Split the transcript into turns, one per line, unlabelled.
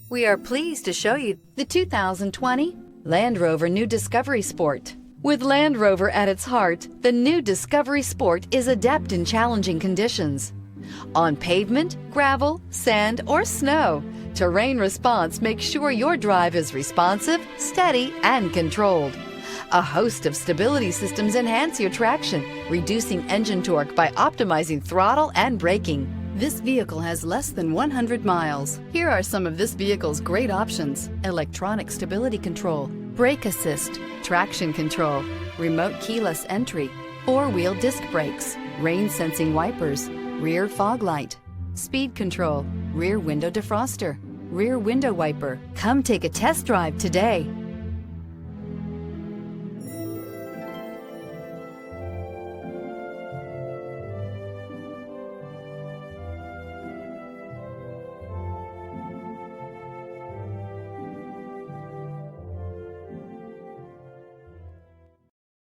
We are pleased to show you the 2020 Land Rover New Discovery Sport. With Land Rover at its heart, the new Discovery Sport is adept in challenging conditions. On pavement, gravel, sand, or snow, terrain response makes sure your drive is responsive, steady, and controlled. A host of stability systems enhance your traction, reducing engine torque by optimizing throttle and braking. This vehicle has less than 100 miles. Here are some of this vehicle's great options: electronic stability control, brake assist, traction control, remote keyless entry, four-wheel disc brakes, rain sensing wipers, rear fog light, speed control, rear window defroster, rear window wiper. Come take a test drive today.